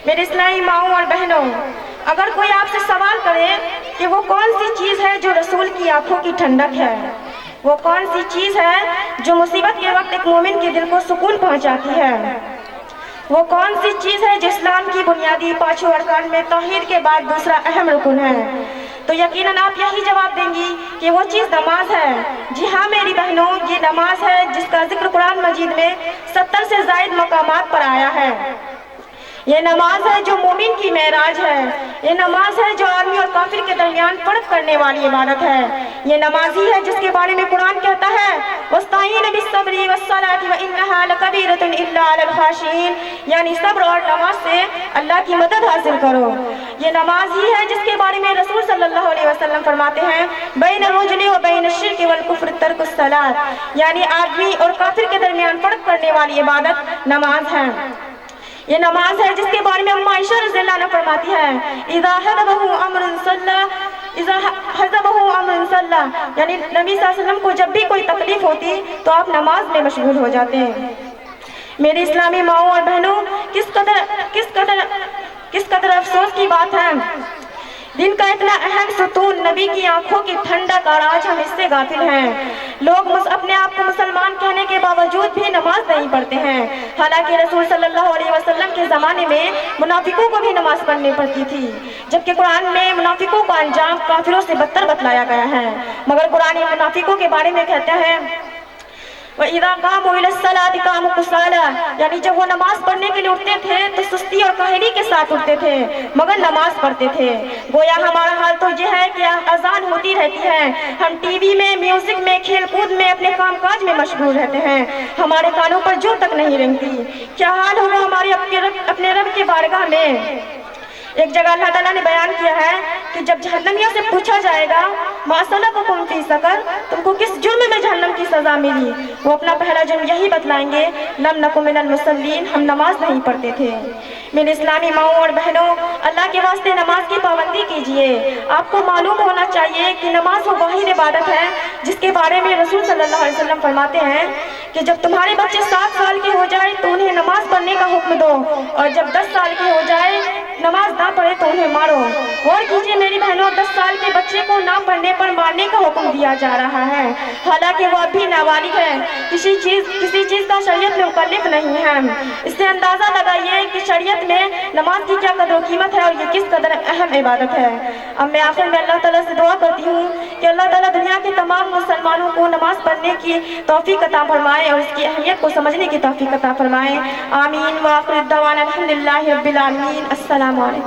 میرے اسلامی ماؤں اور بہنوں، اگر کوئی آپ سے سوال کرے کہ وہ کون سی چیز ہے جو رسول کی آنکھوں کی ٹھنڈک ہے، وہ کون سی چیز ہے جو مصیبت کے وقت ایک مومن کے دل کو سکون پہنچاتی ہے، وہ کون سی چیز ہے جو اسلام کی بنیادی پانچوں ارکان میں توحید کے بعد دوسرا اہم رکن ہے، تو یقیناً آپ یہی جواب دیں گی کہ وہ چیز نماز ہے۔ جی ہاں میری بہنوں، یہ نماز ہے جس کا ذکر قرآن مجید میں 70 سے زائد مقامات پر آیا ہے۔ یہ نماز ہے جو مومن کی معراج ہے، یہ نماز ہے جو آدمی اور کافر کے درمیان فرق کرنے والی عبادت ہے، یہ نماز ہی ہے جس کے بارے میں قرآن کہتا ہے وَاسْتَعِينُوا بِالصَّبْرِ وَالصَّلَاةِ وَإِنَّهَا لَكَبِيرَةٌ إِلَّا عَلَى الْخَاشِعِينَ، یعنی صبر اور نماز سے اللہ کی مدد حاصل کرو۔ یہ نماز ہی ہے جس کے بارے میں رسول صلی اللہ علیہ وسلم فرماتے ہیں بَيْنَ الرَّجُلِ وَبَيْنَ الشِّرْكِ وَالْكُفْرِ تَرْكُ الصَّلَاةِ، یعنی آدمی اور کافر کے درمیان فرق کرنے والی عبادت نماز ہے۔ یہ نماز ہے جس کے بارے میں ام عائشہ رضی اللہ عنہ فرماتی ہے اذا حضبه امر صلى، یعنی نبی صلی اللہ علیہ وسلم کو جب بھی کوئی تکلیف ہوتی تو آپ نماز میں مشغول ہو جاتے ہیں۔ میری اسلامی ماؤں اور بہنوں، کس قدر افسوس کی بات ہے، دن کا اتنا اہم ستون نبی کی آنکھوں کی ٹھنڈک، اور آج ہم اس سے غافل ہیں۔ لوگ اپنے آپ کو مسلمان کہنے کے باوجود بھی نماز نہیں پڑھتے ہیں، حالانکہ رسول صلی اللہ علیہ وسلم کے زمانے میں منافقوں کو بھی نماز پڑھنی پڑتی تھی، جبکہ قرآن میں منافقوں کا انجام کافروں سے بدتر بتلایا گیا ہے، مگر قرآن منافقوں کے بارے میں کہتا ہے وَإِذَا قَامُوا إِلَى الصَّلَاةِ قَامُوا كُسَالَىٰ، یعنی جب وہ نماز پڑھنے کے لیے اٹھتے تھے تو سستی اور کاہلی کے ساتھ اٹھتے تھے مگر نماز پڑھتے تھے۔ گویا ہمارا حال تو یہ ہے کہ اذان ہوتی رہتی ہے، ہم ٹی وی میں، میوزک میں، کھیل کود میں، اپنے کام کاج میں مشغول رہتے ہیں، ہمارے کانوں پر جو تک نہیں رنگتی۔ کیا حال ہوگا ہمارے اپنے رب کے بارگاہ میں؟ ایک جگہ اللہ تعالیٰ نے بیان کیا ہے کہ جب جہنمیوں سے پوچھا جائے گا مَا سَلَكَكُمْ فِي سَقَرَ، تم کو کس جرم میں جہنم کی سزا ملی، وہ اپنا پہلا جرم یہی بتلائیں گے لَمْ نَكُ مِنَ الْمُصَلِّينَ، ہم نماز نہیں پڑھتے تھے۔ میرے اسلامی ماؤں اور بہنوں، اللہ کے واسطے نماز کی پابندی کیجئے۔ آپ کو معلوم ہونا چاہیے کہ نماز وہ واحد عبادت ہے جس کے بارے میں رسول صلی اللہ علیہ وسلم فرماتے ہیں کہ جب تمہارے بچے 7 سال کے ہو جائے تو انہیں نماز پڑھنے کا حکم دو، اور جب 10 سال کے ہو جائے نماز نہ پڑھے تو انہیں مارو۔ غور کیجئے میری بہنوں، 10 سال کے بچے کو نہ پڑھنے پر مارنے کا حکم دیا جا رہا ہے، حالانکہ وہ اب بھی نابالغ ہے، کسی چیز کا شریعت میں مکلف نہیں ہے۔ اس سے اندازہ لگائیے کہ شریعت میں نماز کی کیا قدر و قیمت ہے اور یہ کس قدر اہم عبادت ہے۔ اب میں آخر میں اللہ تعالیٰ سے دعا کرتی ہوں کہ اللہ تعالیٰ دنیا کے تمام مسلمانوں کو نماز پڑھنے کی توفیق عطا فرمائے اور اس کی اہمیت کو سمجھنے کی توفیق عطا فرمائے۔ آمین وآخر الدعوانا الحمدللہ رب العالمین۔ السلام علیکم۔